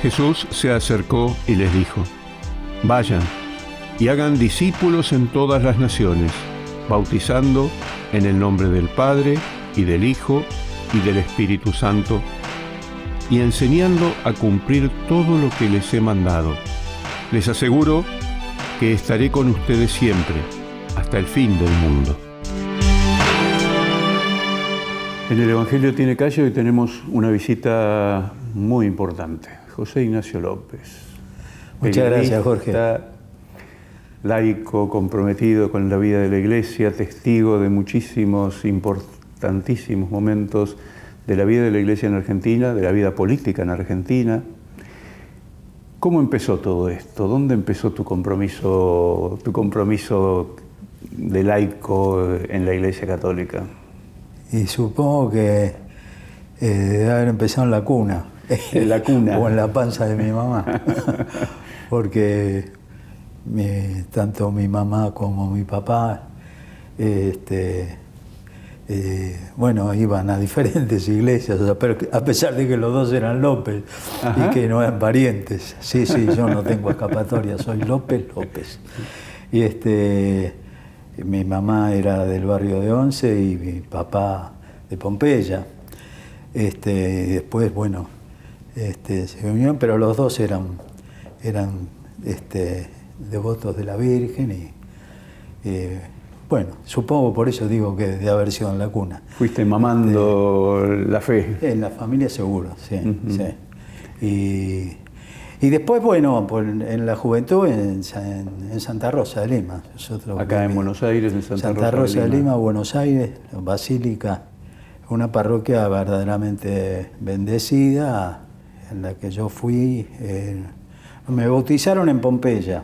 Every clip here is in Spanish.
Jesús se acercó y les dijo: Vayan y hagan discípulos en todas las naciones, bautizando en el nombre del Padre y del Hijo y del Espíritu Santo, y enseñando a cumplir todo lo que les he mandado. Les aseguro que estaré con ustedes siempre, hasta el fin del mundo. En el Evangelio Tiene Calle hoy tenemos una visita muy importante. José Ignacio López. Muchas gracias, Jorge. Laico, comprometido con la vida de la Iglesia, testigo de muchísimos importantísimos momentos de la vida de la Iglesia en Argentina, de la vida política en Argentina. ¿Cómo empezó todo esto? ¿Dónde empezó tu compromiso de laico en la Iglesia Católica? Y supongo que debe haber empezado en la cuna. En la cuna. O en la panza de mi mamá. Porque tanto mi mamá como mi papá iban a diferentes iglesias, pero a pesar de que los dos eran López. Ajá. Y que no eran parientes. Sí, yo no tengo escapatoria, soy López. Y mi mamá era del barrio de Once y mi papá de Pompeya. Después, se unieron, pero los dos eran devotos de la Virgen y supongo por eso digo que de haber sido en la cuna. Fuiste mamando la fe. En la familia seguro, sí. Uh-huh. Sí. Y después, en la juventud en Santa Rosa de Lima. Acá en Buenos Aires, en Santa Rosa de Lima, Buenos Aires, Basílica, una parroquia verdaderamente bendecida, en la que yo fui. Me bautizaron en Pompeya.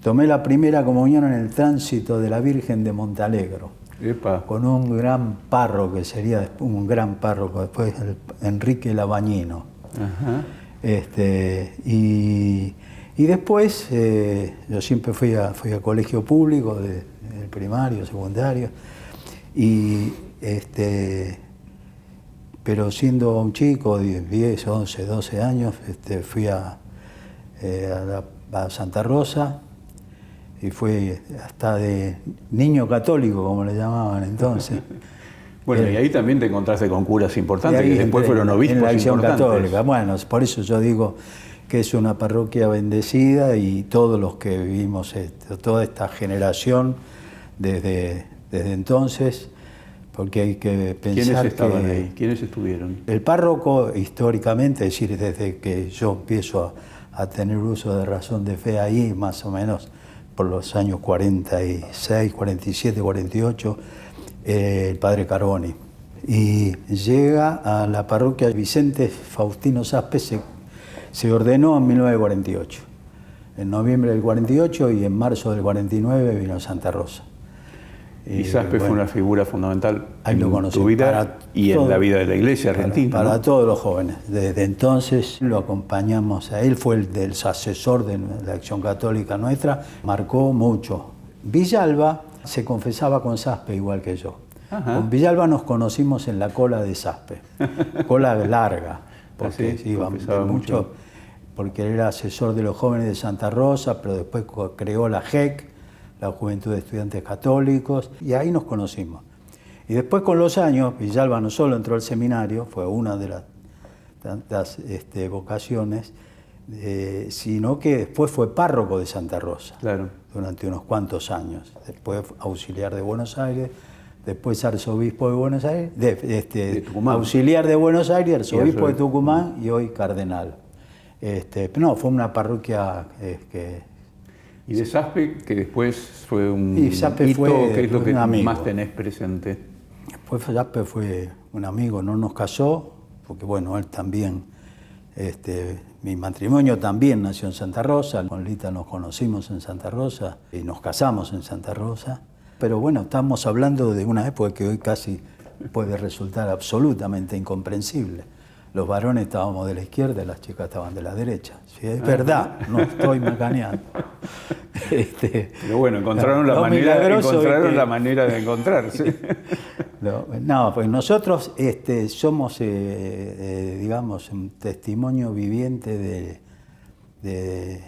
Tomé la primera comunión en el tránsito de la Virgen de Montalegro. Epa. Con un gran párroco, que sería un gran párroco, después Enrique Labañino. Ajá. Y después yo siempre fui a colegio público, del primario, secundario, pero siendo un chico de 10, 11, 12 años, fui a Santa Rosa y fui hasta de niño católico, como le llamaban entonces. Bueno, y ahí también te encontraste con curas importantes, que después fueron obispos en la Acción importantes. Católica. Bueno, por eso yo digo que es una parroquia bendecida y todos los que vivimos, toda esta generación desde entonces, porque hay que pensar. ¿Quiénes estaban ahí? ¿Quiénes estuvieron? El párroco, históricamente, es decir, desde que yo empiezo a tener uso de razón de fe ahí, más o menos por los años 46, 47, 48, el padre Carboni. Y llega a la parroquia Vicente Faustino Saspe, se ordenó en 1948. En noviembre del 48 y en marzo del 49 vino a Santa Rosa. Y Saspe fue una figura fundamental en tu vida y en la vida de la Iglesia argentina. Para todos los jóvenes. Desde entonces lo acompañamos a él, fue el asesor de la Acción Católica nuestra, marcó mucho. Villalba se confesaba con Saspe igual que yo. Ajá. Con Villalba nos conocimos en la cola de Saspe, cola larga, porque iba mucho, porque él era asesor de los jóvenes de Santa Rosa, pero después creó la JEC, la Juventud de Estudiantes Católicos, y ahí nos conocimos. Y después con los años, Villalba no solo entró al seminario, fue una de las tantas vocaciones, sino que después fue párroco de Santa Rosa. Claro. Durante unos cuantos años. Después auxiliar de Buenos Aires, después arzobispo de Buenos Aires, de Tucumán. Auxiliar de Buenos Aires, arzobispo de Tucumán y hoy cardenal. Fue una parroquia Y de Saspe, que después fue un hito, ¿qué es lo que más tenés presente? Después Saspe fue un amigo, no nos casó, porque él también, mi matrimonio también nació en Santa Rosa, con Lita nos conocimos en Santa Rosa y nos casamos en Santa Rosa. Pero estamos hablando de una época que hoy casi puede resultar absolutamente incomprensible. Los varones estábamos de la izquierda y las chicas estaban de la derecha. Sí, es verdad, no estoy macaneando. Pero encontraron la manera de encontrarse. No, pues nosotros somos, digamos, un testimonio viviente de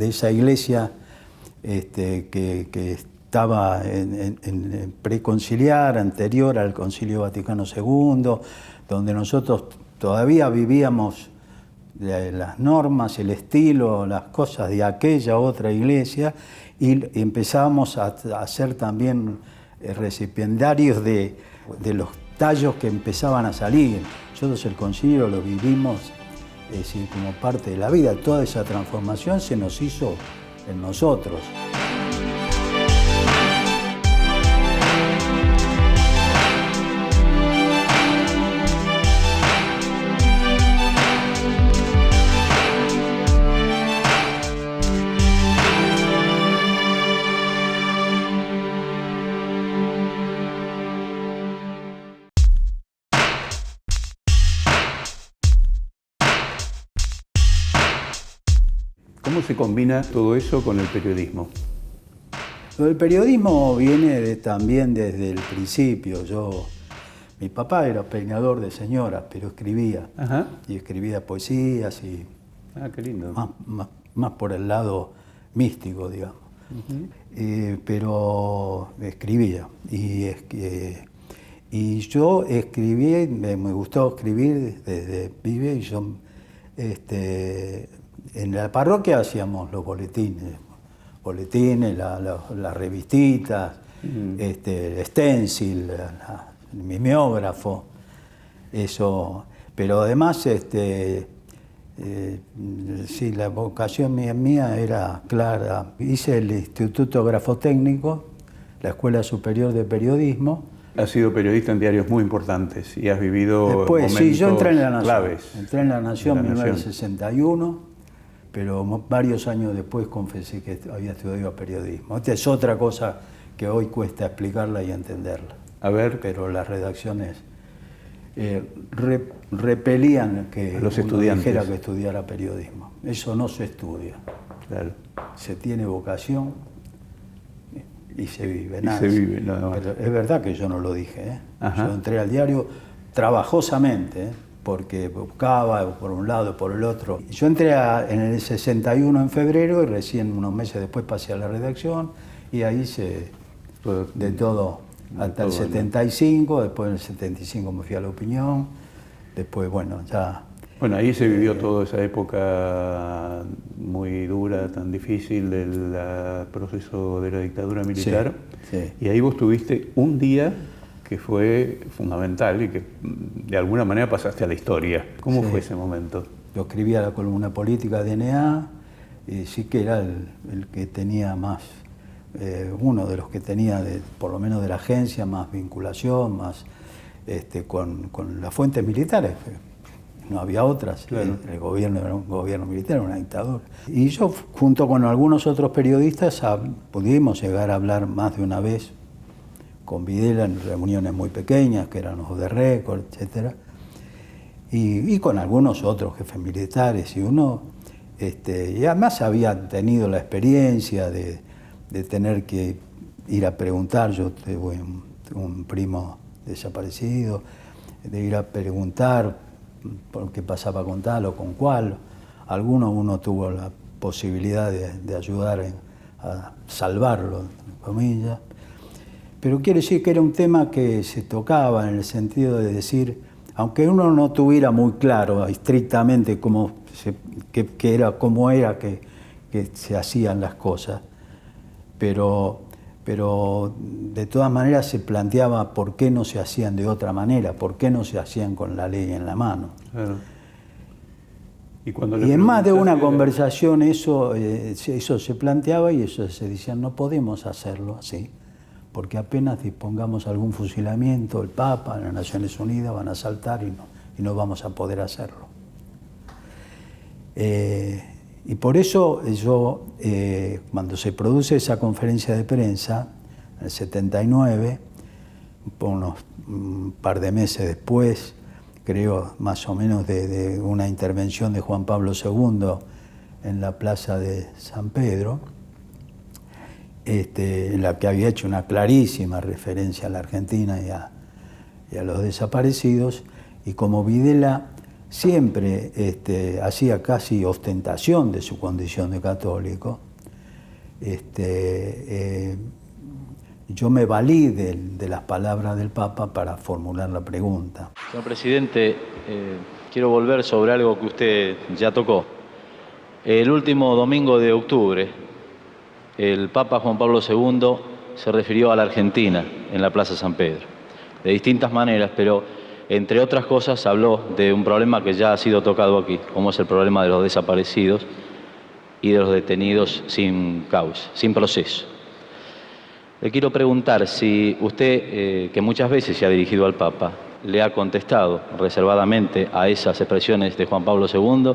esa iglesia que estaba en preconciliar, anterior al Concilio Vaticano II, donde nosotros todavía vivíamos las normas, el estilo, las cosas de aquella otra iglesia, y empezábamos a ser también recipiendarios de los tallos que empezaban a salir. Nosotros el concilio lo vivimos como parte de la vida. Toda esa transformación se nos hizo en nosotros. ¿Cómo se combina todo eso con el periodismo? El periodismo viene también desde el principio. Mi papá era peinador de señoras, pero escribía. Ajá. Y escribía poesías y Qué lindo. más por el lado místico, digamos. Uh-huh. Pero escribía. Y yo escribí, me gustó escribir desde pibe, y yo en la parroquia hacíamos los boletines, las revistitas, el stencil, el mimeógrafo, eso. Pero además, sí, la vocación mía era clara. Hice el Instituto Grafotécnico, la Escuela Superior de Periodismo. Has sido periodista en diarios muy importantes y has vivido Después, momentos sí, yo entré en La Nación. claves. Entré en La Nación en 1961, pero varios años después confesé que había estudiado periodismo. Esta es otra cosa que hoy cuesta explicarla y entenderla. A ver. Pero las redacciones repelían que los uno estudiantes dijera que estudiara periodismo. Eso no se estudia. Claro. Se tiene vocación y se vive. Nada. Y se vive, nada más. Pero es verdad que yo no lo dije, ¿eh? Yo entré al diario trabajosamente, ¿eh? Porque buscaba por un lado, por el otro. Yo entré en el 61 en febrero y recién unos meses después pasé a la redacción y ahí de todo hasta el 75, después en el 75 me fui a La Opinión, después bueno, ya... Bueno, ahí se vivió toda esa época muy dura, tan difícil del proceso de la dictadura militar. Sí, sí. Y ahí vos tuviste un día que fue fundamental y que de alguna manera pasaste a la historia. ¿Cómo fue ese momento? Yo escribía la columna política de DNA, y sí que era el que tenía más, uno de los que tenía, por lo menos de la agencia, más vinculación, más con las fuentes militares. No había otras. Claro. El gobierno era un gobierno militar, una dictadura. Y yo, junto con algunos otros periodistas, pudimos llegar a hablar más de una vez con Videla en reuniones muy pequeñas, que eran los de récord, etc. Y con algunos otros jefes militares. Y uno, y además había tenido la experiencia de tener que ir a preguntar. Yo tuve un primo desaparecido, de ir a preguntar por qué pasaba con tal o con cual. Uno tuvo la posibilidad de ayudar a salvarlo, entre comillas. Pero quiere decir que era un tema que se tocaba en el sentido de decir, aunque uno no tuviera muy claro estrictamente cómo era que se hacían las cosas, pero de todas maneras se planteaba por qué no se hacían de otra manera, por qué no se hacían con la ley en la mano. Claro. Y en más de una conversación eso se planteaba y eso se decía, no podemos hacerlo así, porque apenas dispongamos algún fusilamiento, el Papa, las Naciones Unidas van a saltar y no vamos a poder hacerlo. Y por eso yo, cuando se produce esa conferencia de prensa, en el 79, un par de meses después, creo más o menos de una intervención de Juan Pablo II en la plaza de San Pedro, en la que había hecho una clarísima referencia a la Argentina y a los desaparecidos, y como Videla siempre hacía casi ostentación de su condición de católico, yo me valí de las palabras del Papa para formular la pregunta. Señor presidente, quiero volver sobre algo que usted ya tocó. El último domingo de octubre, el Papa Juan Pablo II se refirió a la Argentina en la Plaza San Pedro, de distintas maneras, pero entre otras cosas habló de un problema que ya ha sido tocado aquí, como es el problema de los desaparecidos y de los detenidos sin causa, sin proceso. Le quiero preguntar si usted, que muchas veces se ha dirigido al Papa, le ha contestado reservadamente a esas expresiones de Juan Pablo II,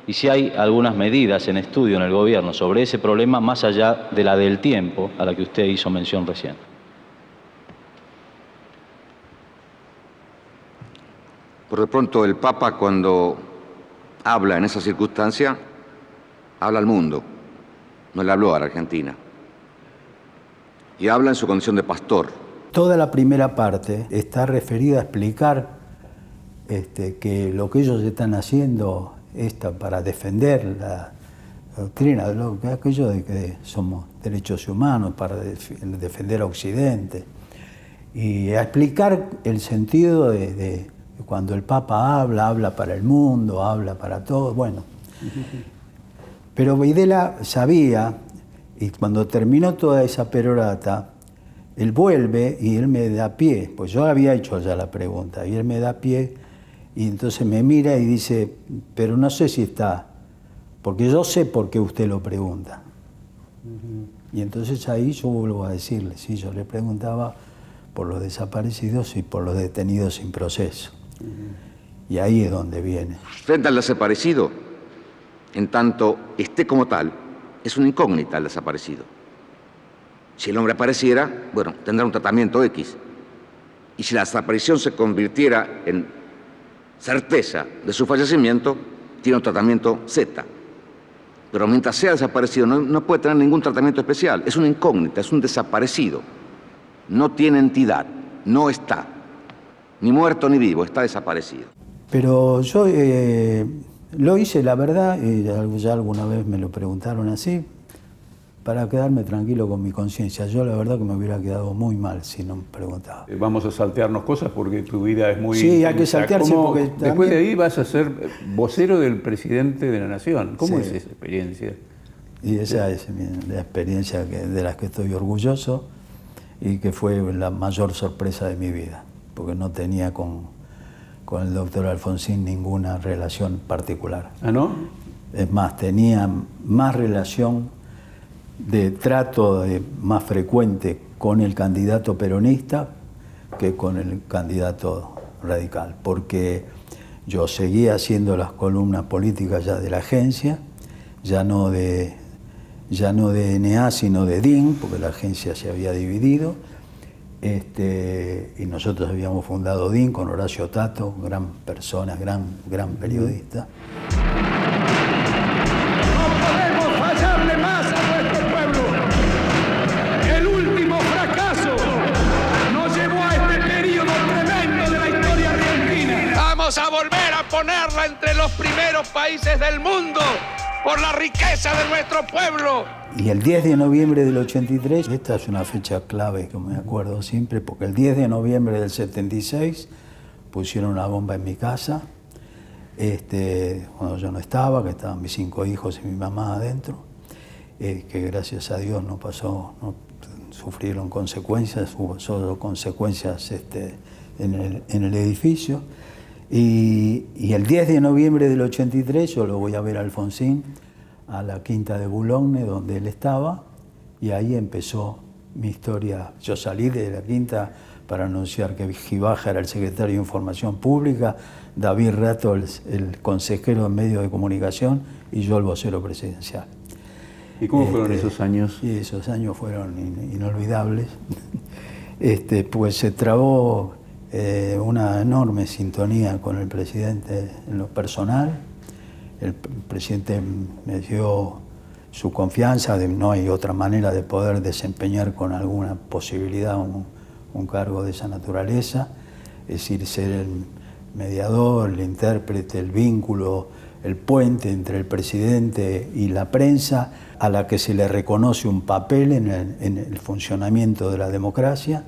y si hay algunas medidas en estudio en el gobierno sobre ese problema más allá de la del tiempo a la que usted hizo mención recién. Por de pronto el Papa, cuando habla en esa circunstancia, habla al mundo, no le habló a la Argentina. Y habla en su condición de pastor. Toda la primera parte está referida a explicar que lo que ellos están haciendo es para defender la doctrina, aquello de que somos derechos humanos, para defender a Occidente. Y a explicar el sentido de cuando el Papa habla para el mundo, habla para todos, bueno. Pero Videla sabía, y cuando terminó toda esa perorata, él vuelve y él me da pie, pues yo había hecho ya la pregunta, y él me da pie, y entonces me mira y dice, pero no sé si está, porque yo sé por qué usted lo pregunta. Y entonces ahí yo vuelvo a decirle, sí, yo le preguntaba por los desaparecidos y por los detenidos sin proceso. Y ahí es donde viene. Frente al desaparecido, en tanto esté como tal, es una incógnita el desaparecido. Si el hombre apareciera, bueno, tendrá un tratamiento X. Y si la desaparición se convirtiera en certeza de su fallecimiento, tiene un tratamiento Z. Pero mientras sea desaparecido, no puede tener ningún tratamiento especial. Es una incógnita, es un desaparecido. No tiene entidad, no está. Ni muerto ni vivo, está desaparecido. Pero yo lo hice, la verdad, y ya alguna vez me lo preguntaron así, para quedarme tranquilo con mi conciencia. Yo la verdad que me hubiera quedado muy mal si no me preguntaba. Vamos a saltearnos cosas porque tu vida es muy... Sí, hay que saltearse porque Después también... de ahí vas a ser vocero del presidente de la Nación. ¿Cómo es esa experiencia? Y esa es la experiencia de la que estoy orgulloso y que fue la mayor sorpresa de mi vida, porque no tenía con el doctor Alfonsín ninguna relación particular. ¿Ah, no? Es más, tenía más relación de trato más frecuente con el candidato peronista que con el candidato radical, porque yo seguía haciendo las columnas políticas ya de la agencia, ya no de NA, sino de DIN, porque la agencia se había dividido, y nosotros habíamos fundado DIN con Horacio Tato, gran persona, gran periodista. A volver a ponerla entre los primeros países del mundo por la riqueza de nuestro pueblo. Y el 10 de noviembre del 83, esta es una fecha clave que me acuerdo siempre, porque el 10 de noviembre del 76 pusieron una bomba en mi casa, cuando yo no estaba, que estaban mis 5 hijos y mi mamá adentro, que gracias a Dios no sufrieron consecuencias, hubo solo consecuencias en el edificio. Y el 10 de noviembre del 83 yo lo voy a ver a Alfonsín a la quinta de Boulogne, donde él estaba, y ahí empezó mi historia. Yo salí de la quinta para anunciar que Gibaja era el secretario de Información Pública, David Rato el consejero de Medios de Comunicación y yo el vocero presidencial. ¿Y cómo fueron esos años? Y esos años fueron inolvidables. Pues se trabó una enorme sintonía con el presidente en lo personal. El presidente me dio su confianza, no hay otra manera de poder desempeñar con alguna posibilidad un cargo de esa naturaleza, es decir, ser el mediador, el intérprete, el vínculo, el puente entre el presidente y la prensa, a la que se le reconoce un papel en el funcionamiento de la democracia,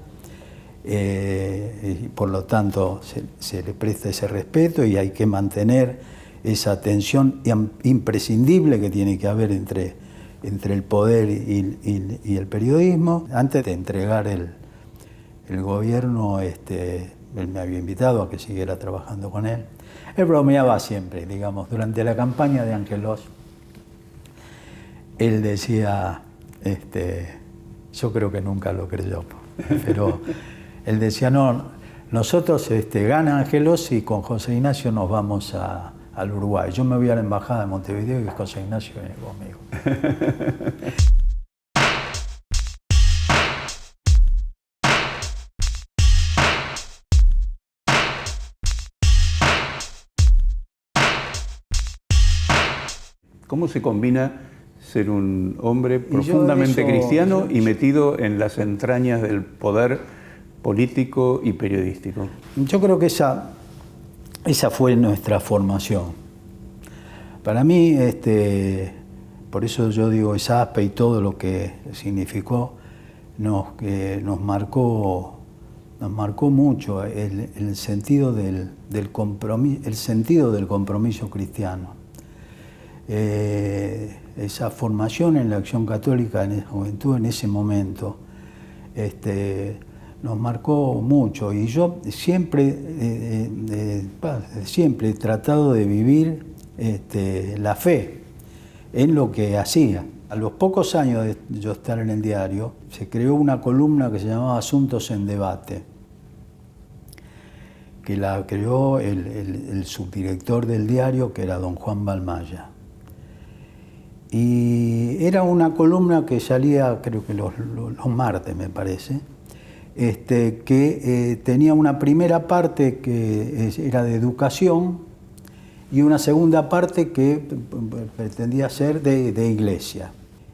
y por lo tanto se le presta ese respeto y hay que mantener esa tensión imprescindible que tiene que haber entre el poder y el periodismo. Antes de entregar el gobierno, él me había invitado a que siguiera trabajando con él. Él bromeaba siempre, digamos, durante la campaña de Angelos. Él decía, yo creo que nunca lo creyó, pero él decía, no, nosotros gana Angelos y con José Ignacio nos vamos al Uruguay. Yo me voy a la embajada de Montevideo y José Ignacio viene conmigo. ¿Cómo se combina ser un hombre profundamente cristiano y metido en las entrañas del poder político y periodístico? Yo creo que esa fue nuestra formación. Para mí, por eso yo digo ESASPE y todo lo que significó, nos marcó mucho el sentido del compromiso cristiano. Esa formación en la Acción Católica en la juventud en ese momento nos marcó mucho, y yo siempre he tratado de vivir la fe en lo que hacía. A los pocos años de yo estar en el diario, se creó una columna que se llamaba Asuntos en Debate, que la creó el subdirector del diario, que era don Juan Balmaya. Y era una columna que salía, creo que los martes, me parece, que tenía una primera parte que era de educación y una segunda parte que pretendía ser de iglesia.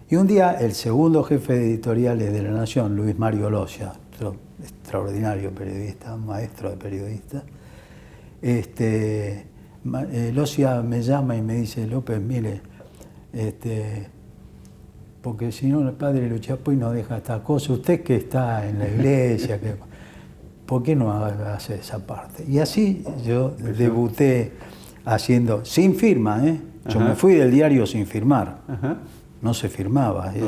Y un día el segundo jefe de editoriales de La Nación, Luis Mario Locia, otro extraordinario periodista, maestro de periodista, Locia me llama y me dice, López, mire, porque si no el padre Lo Chapuis no deja estas cosas, usted que está en la iglesia, ¿por qué no hace esa parte? Y así yo debuté haciendo, sin firma, yo me fui del diario sin firmar. Ajá. No se firmaba, es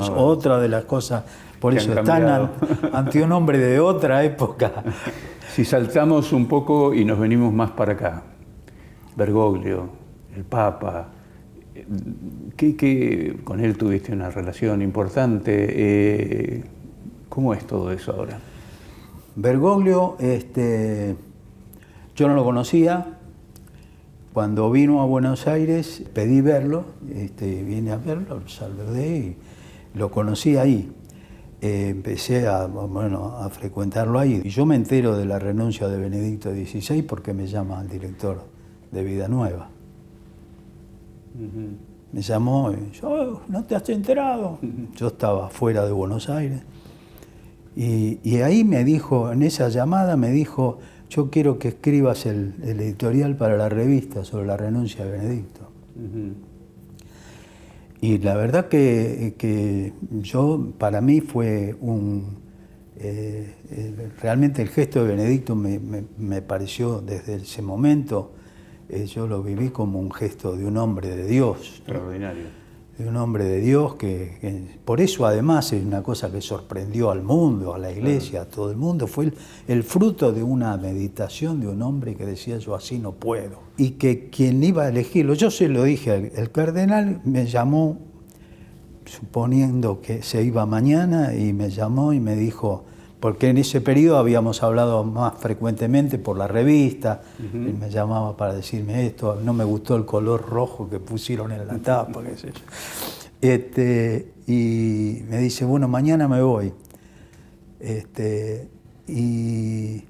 otra de las cosas, por eso están ante un hombre de otra época. Si saltamos un poco y nos venimos más para acá, Bergoglio, el Papa, que con él tuviste una relación importante, ¿cómo es todo eso ahora? Bergoglio, yo no lo conocía. Cuando vino a Buenos Aires pedí verlo, vine a verlo, lo saludé y lo conocí ahí. Empecé a frecuentarlo ahí. Y yo me entero de la renuncia de Benedicto XVI porque me llama el director de Vida Nueva. Uh-huh. Me llamó y yo, ¿no te has enterado? Uh-huh. Yo estaba fuera de Buenos Aires. Y ahí me dijo, en esa llamada me dijo, yo quiero que escribas el editorial para la revista sobre la renuncia de Benedicto. Uh-huh. Y la verdad que para mí fue realmente el gesto de Benedicto me pareció desde ese momento, yo lo viví como un gesto de un hombre de Dios. Extraordinario. De un hombre de Dios que por eso además es una cosa que sorprendió al mundo, a la iglesia, a todo el mundo. Fue el fruto de una meditación de un hombre que decía yo así no puedo. Y que quien iba a elegirlo, yo se lo dije, el cardenal me llamó, suponiendo que se iba mañana, y me llamó y me dijo, porque en ese periodo habíamos hablado más frecuentemente por la revista, uh-huh. Él me llamaba para decirme esto, no me gustó el color rojo que pusieron en la tapa, qué sé yo. Y me dice, bueno, mañana me voy. Y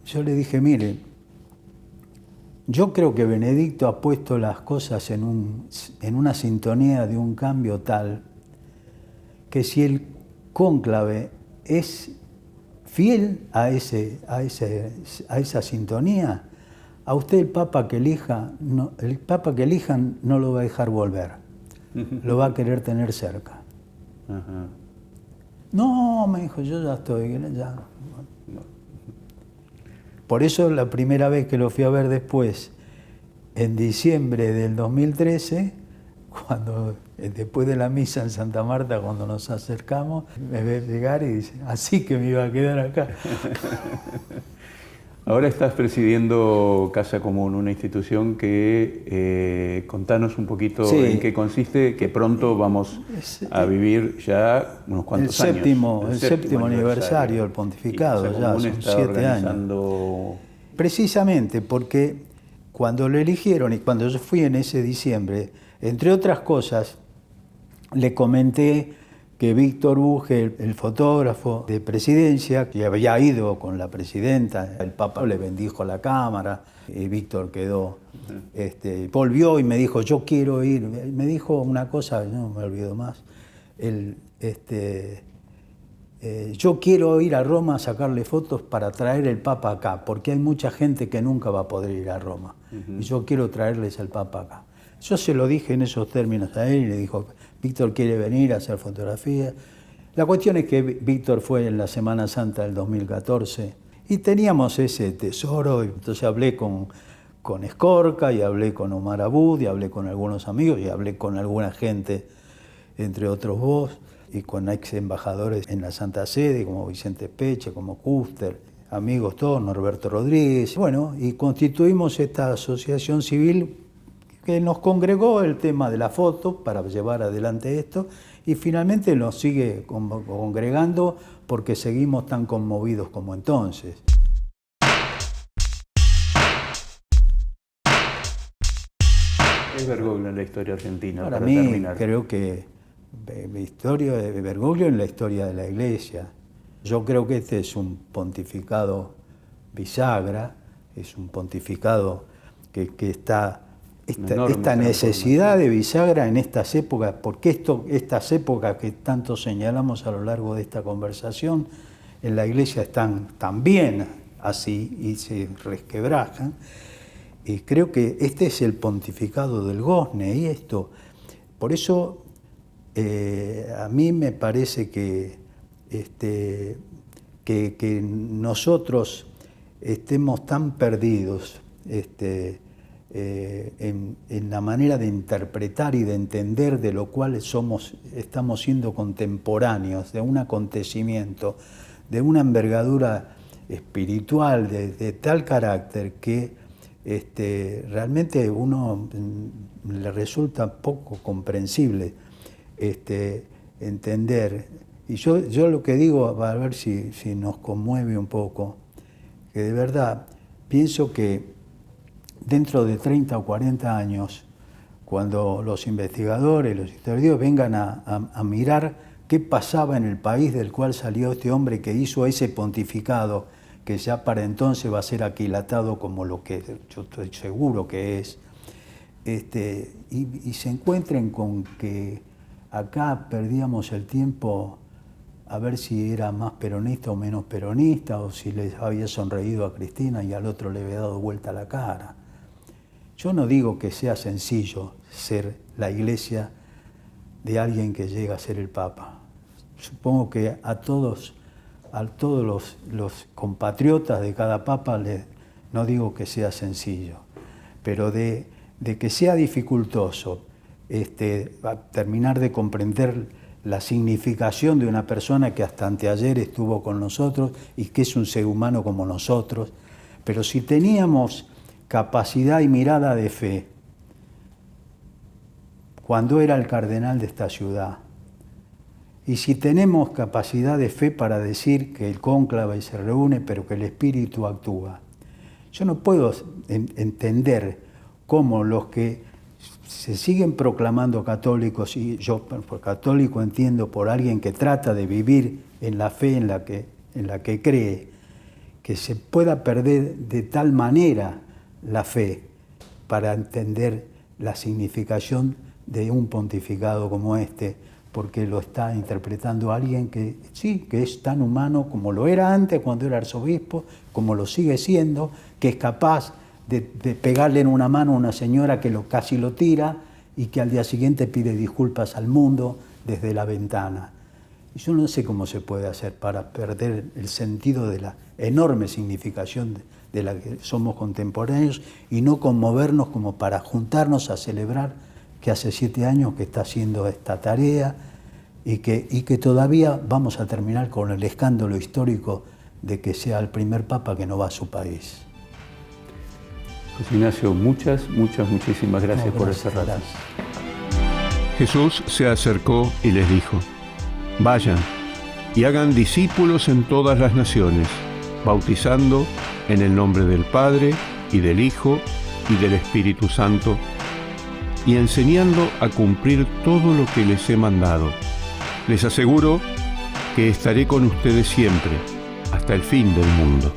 yo le dije, mire, Yo creo que Benedicto ha puesto las cosas en una sintonía de un cambio tal que si el cónclave es fiel a esa sintonía, a usted el Papa que elijan no lo va a dejar volver, lo va a querer tener cerca. Ajá. No, me dijo, yo ya estoy, ya. Por eso la primera vez que lo fui a ver después, en diciembre del 2013, después de la misa en Santa Marta, cuando nos acercamos, me ve llegar y dice, así que me iba a quedar acá. Ahora estás presidiendo Casa Común, una institución que, contanos un poquito Sí. en qué consiste, que pronto vamos a vivir ya unos cuantos años. El séptimo aniversario del pontificado, y Casa ya Común son está 7 organizando... años. Precisamente porque cuando lo eligieron y cuando yo fui en ese diciembre, entre otras cosas, le comenté que Víctor Buge, el fotógrafo de presidencia, que había ido con la presidenta, el Papa le bendijo la cámara, y Víctor quedó, volvió y me dijo, yo quiero ir. Me dijo una cosa, no me olvido más, yo quiero ir a Roma a sacarle fotos para traer el Papa acá, porque hay mucha gente que nunca va a poder ir a Roma, y yo quiero traerles al Papa acá. Yo se lo dije en esos términos a él y le dijo, Víctor quiere venir a hacer fotografías. La cuestión es que Víctor fue en la Semana Santa del 2014 y teníamos ese tesoro. Entonces hablé con Escorca y hablé con Omar Abud y hablé con algunos amigos y hablé con alguna gente, entre otros vos, y con ex embajadores en la Santa Sede, como Vicente Peche, como Custer, amigos todos, Norberto Rodríguez. Bueno, y constituimos esta asociación civil que nos congregó el tema de la foto para llevar adelante esto y finalmente nos sigue congregando porque seguimos tan conmovidos como entonces. Es Bergoglio en la historia argentina, Para para mí, terminar. creo que la historia de Bergoglio en la historia de la Iglesia. Yo creo que este es un pontificado bisagra, es un pontificado que está... Esta necesidad de bisagra en estas épocas, porque estas épocas que tanto señalamos a lo largo de esta conversación, en la Iglesia están también así y se resquebrajan, y creo que este es el pontificado del gozne y esto. Por eso a mí me parece que nosotros estemos tan perdidos en la manera de interpretar y de entender de lo cual estamos siendo contemporáneos de un acontecimiento, de una envergadura espiritual de tal carácter que realmente a uno le resulta poco comprensible entender. Y yo lo que digo, a ver si nos conmueve un poco, que de verdad pienso que dentro de 30 o 40 años, cuando los investigadores, los historiadores vengan a mirar qué pasaba en el país del cual salió este hombre que hizo ese pontificado, que ya para entonces va a ser aquilatado como lo que yo estoy seguro que es, y se encuentren con que acá perdíamos el tiempo a ver si era más peronista o menos peronista, o si les había sonreído a Cristina y al otro le había dado vuelta la cara. Yo no digo que sea sencillo ser la Iglesia de alguien que llega a ser el Papa. Supongo que a todos los compatriotas de cada Papa, no digo que sea sencillo, pero de que sea dificultoso terminar de comprender la significación de una persona que hasta anteayer estuvo con nosotros y que es un ser humano como nosotros, pero si teníamos capacidad y mirada de fe cuando era el cardenal de esta ciudad, y si tenemos capacidad de fe para decir que el cónclave se reúne pero que el Espíritu actúa, yo no puedo entender cómo los que se siguen proclamando católicos, y yo por católico entiendo por alguien que trata de vivir en la fe en la que cree, que se pueda perder de tal manera la fe, para entender la significación de un pontificado como este, porque lo está interpretando alguien que sí, que es tan humano como lo era antes cuando era arzobispo, como lo sigue siendo, que es capaz de pegarle en una mano a una señora que casi lo tira y que al día siguiente pide disculpas al mundo desde la ventana. Y yo no sé cómo se puede hacer para perder el sentido de la enorme significación de la que somos contemporáneos y no conmovernos como para juntarnos a celebrar que hace 7 años que está haciendo esta tarea y que todavía vamos a terminar con el escándalo histórico de que sea el primer papa que no va a su país. José Ignacio, muchísimas gracias por este rato. Gracias. Jesús se acercó y les dijo: vayan y hagan discípulos en todas las naciones, bautizando en el nombre del Padre y del Hijo y del Espíritu Santo, y enseñando a cumplir todo lo que les he mandado. Les aseguro que estaré con ustedes siempre, hasta el fin del mundo.